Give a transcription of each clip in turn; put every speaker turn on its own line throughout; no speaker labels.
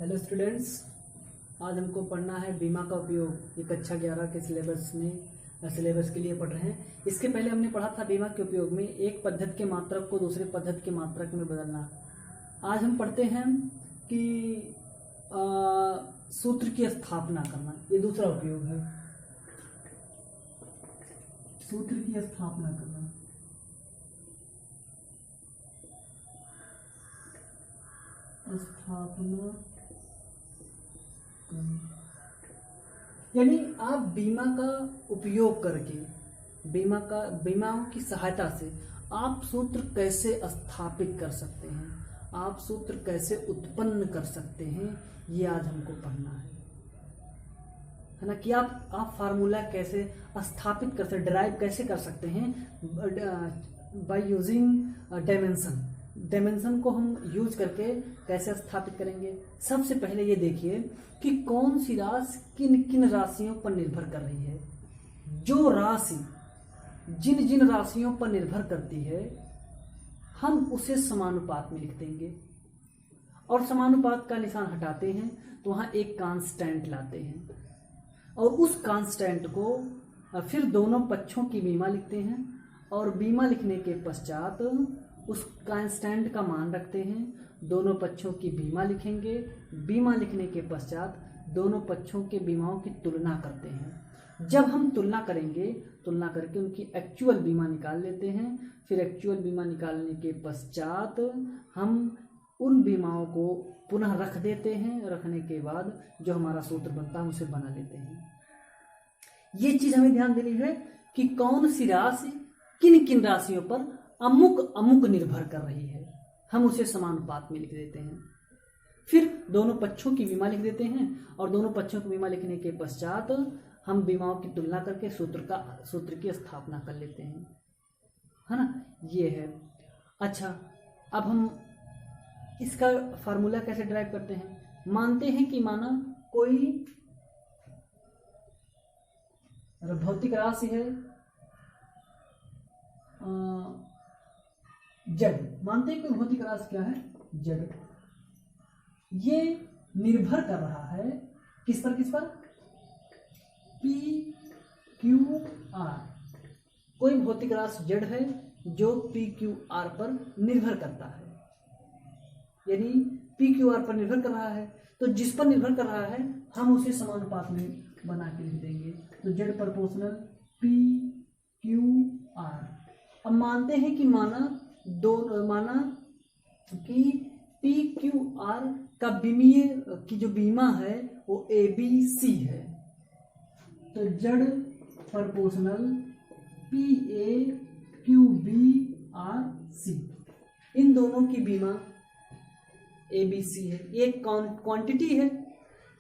Hello students, आज हमको पढ़ना है बीमा का उपयोग। ये कक्षा 11 के सिलेबस के लिए पढ़ रहे हैं। इसके पहले हमने पढ़ा था बीमा के उपयोग में एक पद्धति के मात्रक को दूसरे पद्धति के मात्रक में बदलना। आज हम पढ़ते हैं कि सूत्र की स्थापना करना। ये दूसरा उपयोग है, सूत्र की स्थापना करना। यानी आप बीमा का उपयोग करके बीमाओं की सहायता से आप सूत्र कैसे स्थापित कर सकते हैं, आप सूत्र कैसे उत्पन्न कर सकते हैं, ये आज हमको पढ़ना है ना। कि आप फार्मूला कैसे स्थापित कर सकते, डिराइव कैसे कर सकते हैं बाय यूजिंग डायमेंशन को हम यूज करके कैसे स्थापित करेंगे। सबसे पहले ये देखिए कि कौन सी राशि किन किन राशियों पर निर्भर कर रही है। जो राशि जिन जिन राशियों पर निर्भर करती है हम उसे समानुपात में लिख देंगे, और समानुपात का निशान हटाते हैं तो वहां एक कांस्टेंट लाते हैं, और उस कांस्टेंट को फिर दोनों पक्षों की बीमा लिखते हैं, और बीमा लिखने के पश्चात उस कांस्टेंट का मान रखते हैं, दोनों पक्षों की बीमा लिखेंगे। बीमा लिखने के पश्चात दोनों पक्षों के बीमाओं की तुलना करते हैं। जब हम तुलना करके उनकी एक्चुअल बीमा निकाल लेते हैं। फिर एक्चुअल बीमा निकालने के पश्चात हम उन बीमाओं को पुनः रख देते हैं। रखने के बाद जो हमारा सूत्र बनता है उसे बना लेते हैं। ये चीज हमें ध्यान देनी है कि कौन सी राशि किन किन राशियों पर अमुक निर्भर कर रही है, हम उसे समानुपात में लिख देते हैं। फिर दोनों पक्षों की बीमा लिख देते हैं, और दोनों पक्षों की बीमा लिखने के पश्चात हम बीमाओं की तुलना करके सूत्र की स्थापना कर लेते हैं, है ना। ये है। अच्छा, अब हम इसका फार्मूला कैसे ड्राइव करते हैं। मानते हैं कि माना कोई भौतिक राशि है जड़। मानते हैं कि भौतिक राशि क्या है, जड़। ये निर्भर कर रहा है किस पर पी क्यू आर। कोई भौतिक राशि जड़ है जो पी क्यू आर पर निर्भर करता है, यानी पी क्यू आर पर निर्भर कर रहा है। तो जिस पर निर्भर कर रहा है हम उसे समानुपात में बना के लिख देंगे। तो Z proportional P Q are. अब मानते हैं कि माना कि पी क्यू आर का बीमीय की जो बीमा है वो ए बी सी है। तो Z proportional P A Q B R C, इन दोनों की बीमा ए बी सी है। ये क्वांटिटी है,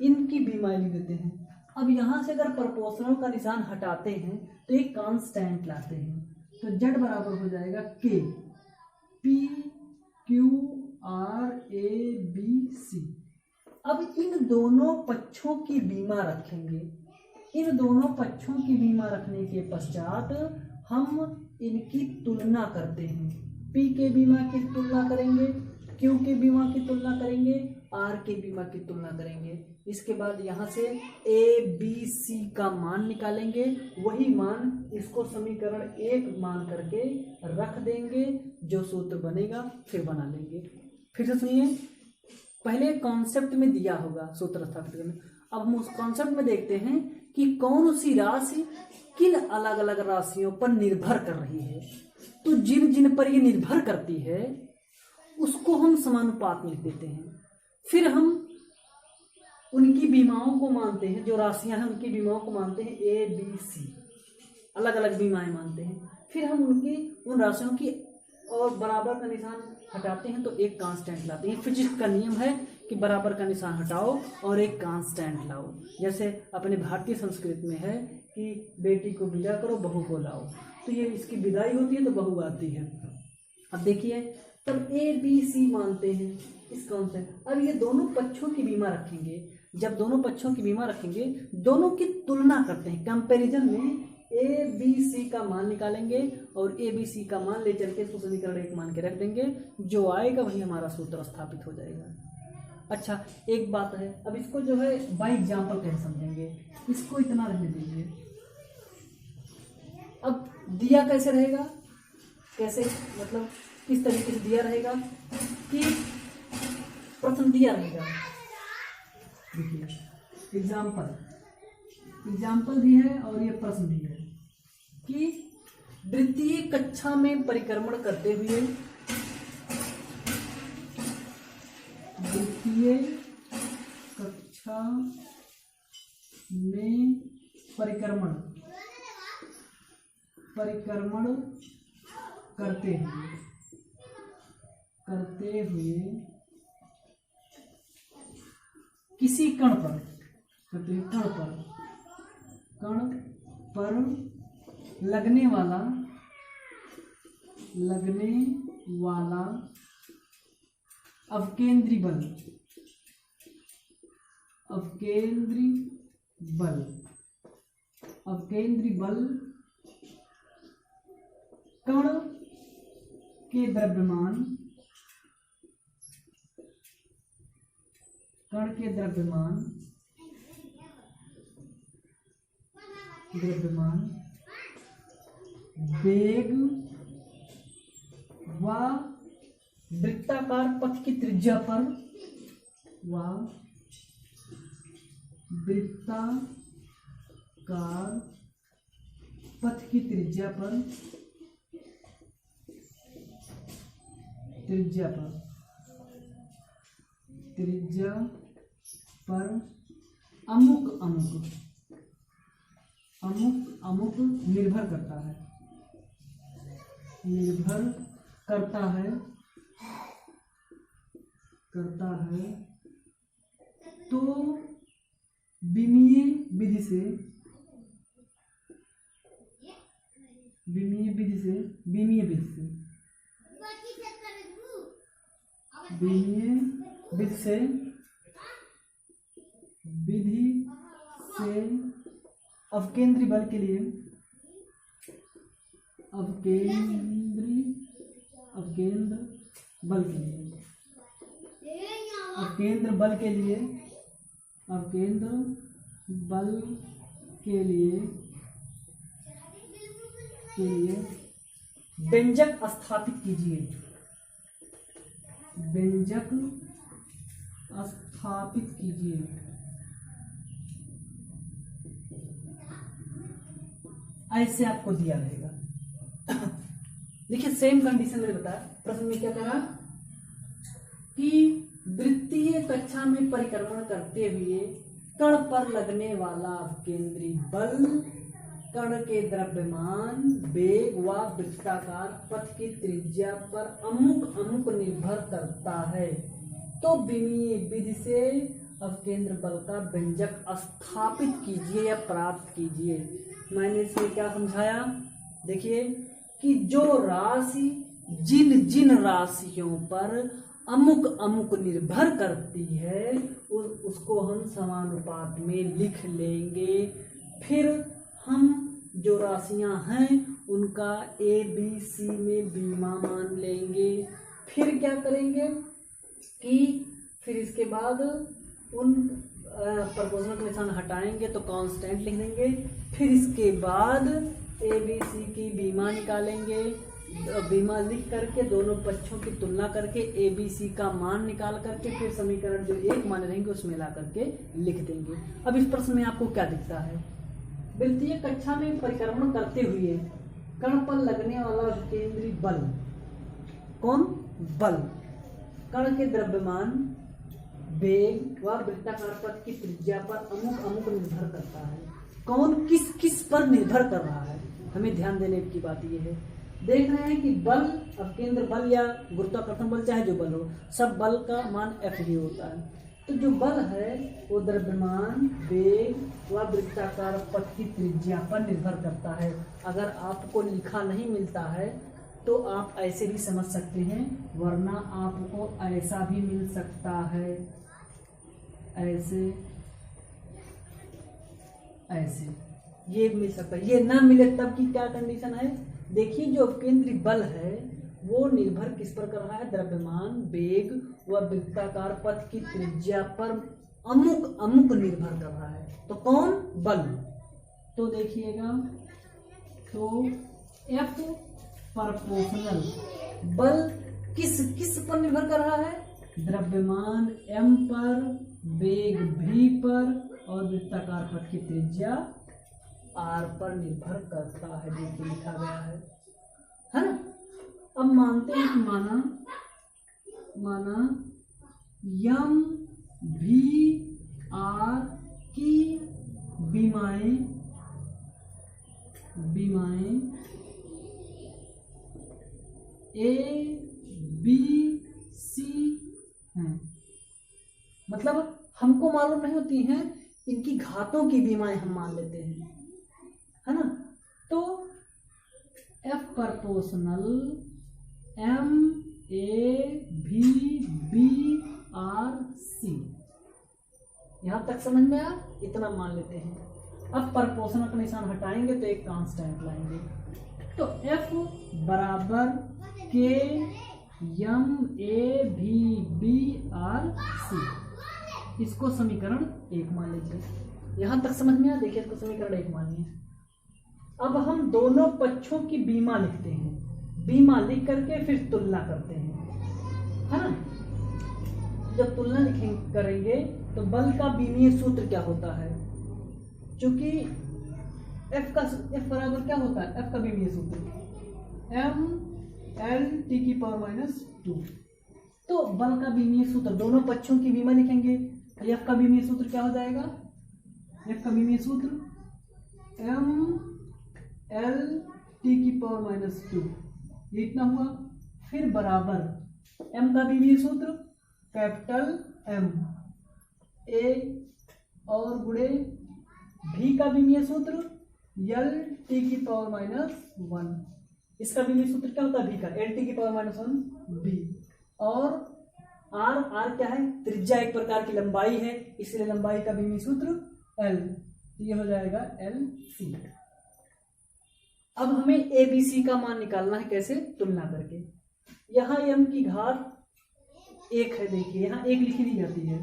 इनकी बीमा लिख देते हैं। अब यहां से अगर प्रोपोर्शनल का निशान हटाते हैं तो एक कांस्टेंट लाते हैं। तो जेड बराबर हो जाएगा के P Q R A B C. अब इन दोनों पक्षों की बीमा रखेंगे। इन दोनों पक्षों की बीमा रखने के पश्चात हम इनकी तुलना करते हैं। पी के बीमा की तुलना करेंगे, क्यू के बीमा की तुलना करेंगे, आर के बीमा की तुलना करेंगे। इसके बाद यहाँ से ए बी सी का मान निकालेंगे। वही मान इसको समीकरण 1 मान करके रख देंगे। जो सूत्र बनेगा फिर बना लेंगे। फिर से सुनिए, पहले कॉन्सेप्ट में दिया होगा सूत्र स्थापित करने। अब हम उस कॉन्सेप्ट में देखते हैं कि कौन सी राशि किन अलग अलग राशियों पर निर्भर कर रही है। तो जिन जिन पर ये निर्भर करती है उसको हम समानुपात में लिख देते हैं। फिर हम उनकी बीमाओं को मानते हैं, जो राशियां हैं उनकी बीमाओं को मानते हैं ए बी सी, अलग अलग बीमाएं मानते हैं। फिर हम उन राशियों की और बराबर का निशान हटाते हैं तो एक कांस्टेंट लाते हैं। फिजिक्स का नियम है कि बराबर का निशान हटाओ और एक कांस्टेंट लाओ। जैसे अपने भारतीय संस्कृति में है कि बेटी को विदा करो बहू को लाओ, तो ये इसकी विदाई होती है तो बहू आती है। अब देखिए, तब ए बी सी मानते हैं इस कॉन्सेप्ट। अब ये दोनों पक्षों की बीमा रखेंगे। जब दोनों पक्षों की बीमा रखेंगे, दोनों की तुलना करते हैं। कंपैरिजन में ए बी सी का मान निकालेंगे और ए बी सी का मान ले चल के इसको समीकरण 1 मान के रख देंगे। जो आएगा वही हमारा सूत्र स्थापित हो जाएगा। अच्छा एक बात है, अब इसको जो है बाई एग्जाम्पल कैसे समझेंगे, इसको इतना रहने दीजिए। अब दिया कैसे रहेगा, कैसे मतलब किस तरीके से दिया रहेगा कि प्रश्न दिया रहेगा, देखिए एग्जाम्पल भी है और ये प्रश्न भी है कि द्वितीय कक्षा में परिक्रमण करते हुए, द्वितीय कक्षा में परिक्रमण करते हुए किसी कण पर लगने वाला अवकेंद्री बल कण के द्रव्यमान वेग व वृत्ताकार पथ की त्रिज्या पर अमुक निर्भर करता है तो विमीय विधि से अवकेंद्री बल के लिए व्यंजक स्थापित कीजिए। ऐसे आपको दिया रहेगा। देखिए सेम कंडीशन में बताया, प्रश्न में क्या करा कि द्वितीय कक्षा में परिक्रमण करते हुए कण पर लगने वाला केंद्रीय बल कण के द्रव्यमान वेग व वृत्ताकार पथ की त्रिज्या पर अमुक निर्भर करता है, तो विमीय विधि से अवकेंद्र बल का व्यंजक स्थापित कीजिए या प्राप्त कीजिए। मैंने इसमें क्या समझाया, देखिए कि जो राशि जिन राशियों पर अमुक निर्भर करती है उसको हम समानुपात में लिख लेंगे। फिर हम जो राशियां हैं उनका ABC में बीमा मान लेंगे। फिर क्या करेंगे कि फिर इसके बाद उन प्रपोजनल के निशान हटाएंगे तो कांस्टेंट लिख देंगे। फिर इसके बाद ABC की बीमा निकालेंगे, बीमा लिख करके दोनों पक्षों की तुलना करके ABC का मान निकाल करके फिर समीकरण जो एक मान रहेंगे उसमें ला करके लिख देंगे। अब इस प्रश्न में आपको क्या दिखता है, द्वितीय कक्षा में परिक्रमण करते हुए कण पर लगने वाला केंद्रीय बल, कौन बल, कण के द्रव्यमान वेग व वृत्ताकार पथ की त्रिज्या पर अमुक निर्भर करता है। कौन किस पर निर्भर कर रहा है, हमें ध्यान देने की बात यह है। देख रहे हैं कि बल, अब केंद्र बल या गुरुत्वाकर्षण बल चाहे जो बल हो, सब बल का मान F होता है। तो जो बल है वो द्रव्यमान वेग व वृत्ताकार पथ की त्रिज्या पर निर्भर करता है। अगर आपको लिखा नहीं मिलता है तो आप ऐसे भी समझ सकते हैं, वरना आपको ऐसा भी मिल सकता है, ऐसे ये मिल सकता है। ये ना मिले तब की क्या कंडीशन है, देखिए जो केंद्रीय बल है वो निर्भर किस पर कर रहा है? द्रव्यमान, वेग व वृत्ताकार पथ की त्रिज्या पर अमुक अमुक निर्भर कर रहा है। तो कौन? बल। तो देखिएगा, तो F प्रोपोर्शनल बल किस किस पर निर्भर कर रहा है? द्रव्यमान m पर, वेग v पर और वृत्ताकार पथ की त्रिज्या r पर निर्भर करता है। देखिए लिखा गया है ना। अब मानते हैं कि माना यम भी आर की विमाएं ए बी सी हैं। मतलब हमको मालूम नहीं होती हैं, इनकी घातों की विमाएं हम मान लेते हैं, है ना। तो F proportional M A V B R C, यहां तक समझ में आया? इतना मान लेते हैं। अब प्रोपोर्शनल का निशान हटाएंगे तो एक कांस्टेंट लाएंगे। तो F बराबर K M A V B R C, इसको समीकरण 1 मान लीजिए। यहां तक समझ में आया? देखिए इसको समीकरण 1 मानिए। अब हम दोनों पक्षों की बीमा लिखते हैं, बीमा लिख करके फिर तुलना करते हैं, है ना। जब तुलना करेंगे तो बल का बीमीय सूत्र क्या होता है? क्योंकि F बराबर क्या होता है? F का बीमीय सूत्र M L T की पावर -2। तो बल का बीमीय सूत्र, दोनों पक्षों की बीमा लिखेंगे तो F का बीमीय सूत्र क्या हो जाएगा? F का बीमीय सूत्र M L T की पावर -2, ये इतना हुआ। फिर बराबर M का बीमीय सूत्र कैपिटल M A और गुणे V का बीमीय सूत्र L T की पावर -1, इसका बीमीय सूत्र क्या होता है? V का L T की पावर -1 B। और R क्या है? त्रिज्या एक प्रकार की लंबाई है, इसलिए लंबाई का बीमीय सूत्र L, ये हो जाएगा LC। अब हमें ABC का मान निकालना है। कैसे? तुलना करके। यहाँ m की घात 1 है, देखिए यहाँ 1 लिखी दी जाती है,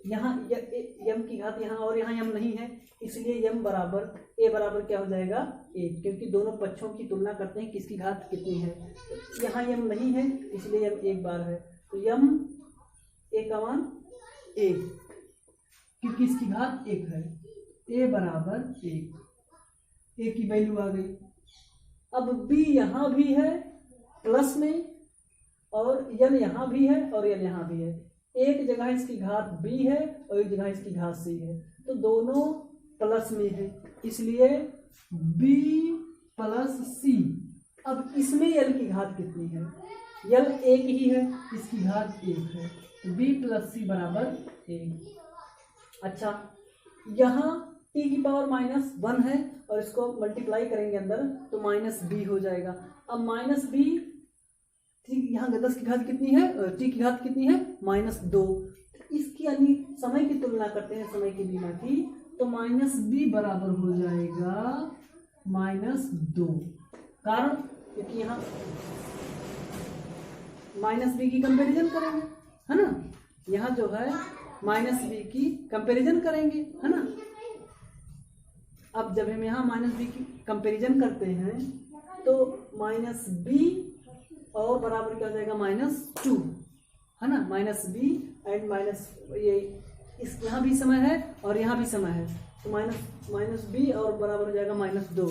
यहाँ m की घात यहाँ, और यहाँ m नहीं है, इसलिए m बराबर a बराबर क्या हो जाएगा? 1, क्योंकि दोनों पक्षों की तुलना करते हैं किसकी घात कितनी है। यहाँ m नहीं है इसलिए m 1 बार है, तो m a का मान 1, क्योंकि इसकी घात 1 है। a बराबर 1, a की वैल्यू आ गई। अब b यहाँ भी है प्लस में, और n यहाँ भी है और n यहाँ भी है। एक जगह इसकी घात b है और एक जगह इसकी घात c है, तो दोनों प्लस में है, इसलिए b प्लस c। अब इसमें l की घात कितनी है? l 1 ही है, इसकी घात 1 है, तो b प्लस c बराबर 1। अच्छा, यहाँ t की पावर -1 है और इसको मल्टीप्लाई करेंगे अंदर तो -b हो जाएगा। अब -b, यहाँ 10 की घात कितनी है? t की घात कितनी है? -2। इसकी यानी समय की तुलना करते हैं, समय की बीमा की, तो -b बराबर हो जाएगा -2। कारण क्योंकि यहाँ -b की कंपैरिजन करेंगे, है ना। यहाँ जो है -b की कंपैरिजन करेंगे, है ना। अब जब हम यहाँ -b की कंपैरिजन करते हैं तो -b और बराबर क्या हो जाएगा? -2, है ना। -b एंड ये इस यहाँ भी समय है और यहाँ भी समय है, तो -b और बराबर हो जाएगा -2,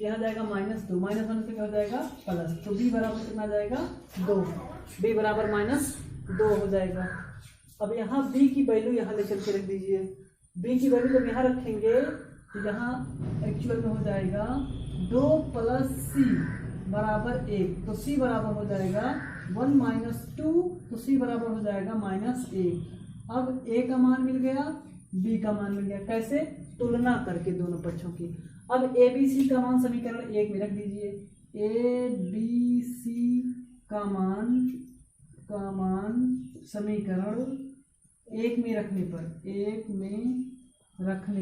यहाँ जाएगा -2, -1 से क्या हो जाएगा? प्लस, तो b बराबर कितना जाएगा? 2, b बराबर -2 हो जाएगा। अब यहाँ b की वैल्यू यहाँ ले चल के रख दीजिए। b की वैल्यू जब यहाँ रखेंगे तो यहाँ एक्चुअल में हो जाएगा 2 + c बराबर 1, तो c बराबर हो जाएगा 1 - 2, तो c बराबर हो जाएगा -1। अब a का मान मिल गया, b का मान मिल गया। कैसे? तुलना करके दोनों पक्षों की। अब ABC का मान समीकरण 1 में रख दीजिए। ABC का मान समीकरण 1 में रखने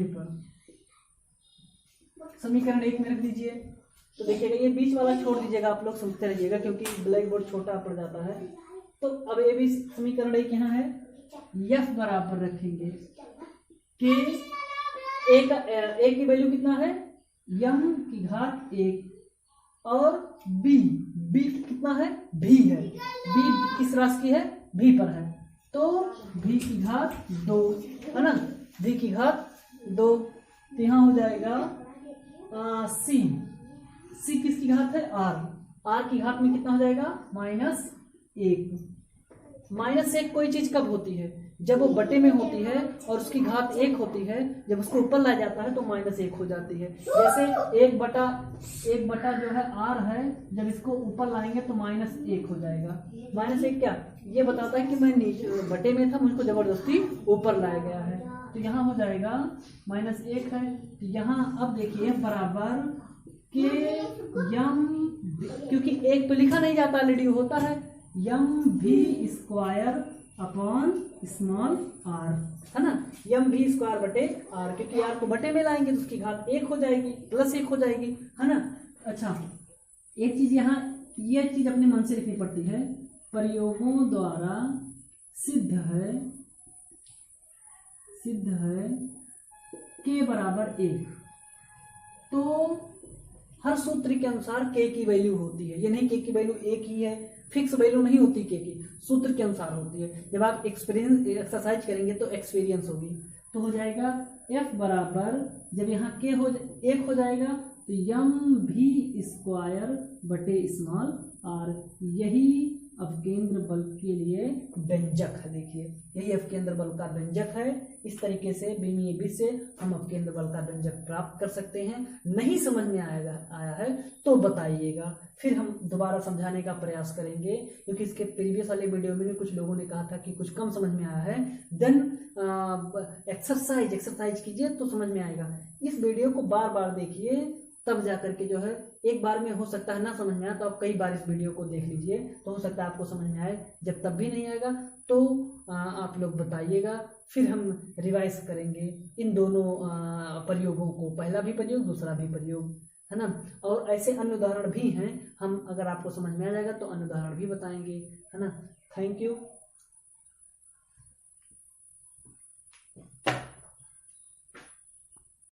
पर समीकरण 1 में रख दीजिए। तो देखिएगा ये बीच वाला छोड़ दीजिएगा, आप लोग समझते रहिएगा क्योंकि ब्लैक बोर्ड छोटा पड़ जाता है। तो अब ये भी समीकरण एक यहाँ है, एफ बराबर रखेंगे कि ए की वैल्यू कितना है, यम की घात 1 और बी कितना है, भी है, बी किस राशि की है, भी पर है, तो भी की घात 2 है ना, भी की घात 2। तो यहाँ हो जाएगा सी किसकी घात है, आर की घात में कितना हो जाएगा, -1। -1 कोई चीज कब होती है, जब वो बटे में होती है और उसकी घात 1 होती है, जब उसको ऊपर लाया जाता है तो -1 हो जाती है। जैसे 1 बटा जो है आर है, जब इसको ऊपर लाएंगे तो -1 हो जाएगा। -1 क्या ये बताता है कि मैं नीचे बटे में था, मुझको जबरदस्ती ऊपर लाया गया है। तो यहाँ हो जाएगा -1 है। तो यहाँ अब देखिए बराबर के यम, क्योंकि 1 तो लिखा नहीं जाता, ऑलरेडी होता है, यम भी स्क्वायर अपॉन स्मॉल आर, है ना, यम भी स्क्वायर बटे आर, क्योंकि आर को बटे में लाएंगे तो उसकी घात 1 हो जाएगी, +1 हो जाएगी, है ना। अच्छा, एक चीज यहाँ ये चीज अपने मन से लिखनी पड़ती है, प्रयोगों द्वारा सिद्ध है के बराबर 1। तो हर सूत्र के अनुसार के की वैल्यू होती है, ये नहीं के की वैल्यू एक ही है, फिक्स वैल्यू नहीं होती के की, सूत्र के अनुसार होती है। जब आप एक्सरसाइज करेंगे तो एक्सपीरियंस होगी। तो हो जाएगा एफ बराबर, जब यहाँ के 1 हो जाएगा तो यम भी स्क्वायर बटे स्मॉल आर, यही अपकेंद्र बल के लिए व्यंजक है। देखिए यही अपकेंद्र बल का व्यंजक है। इस तरीके से बिंदु बी से हम अपकेंद्र बल का व्यंजक प्राप्त कर सकते हैं। नहीं समझ में आया है तो बताइएगा, फिर हम दोबारा समझाने का प्रयास करेंगे, क्योंकि इसके प्रीवियस वाले वीडियो में कुछ लोगों ने कहा था कि कुछ कम समझ में आया है। देन एक्सरसाइज कीजिए तो समझ में आएगा। इस वीडियो को बार बार देखिए, तब जाकर के जो है, एक बार में हो सकता है ना समझ में आए तो आप कई बार इस वीडियो को देख लीजिए, तो हो सकता है आपको समझ में आए। जब तब भी नहीं आएगा तो आप लोग बताइएगा, फिर हम रिवाइज करेंगे इन दोनों प्रयोगों को, पहला भी प्रयोग दूसरा भी प्रयोग, है ना। और ऐसे अन्य उदाहरण भी हैं, हम अगर आपको समझ में आ जाएगा तो अन्य उदाहरण भी बताएंगे, है ना। Thank you.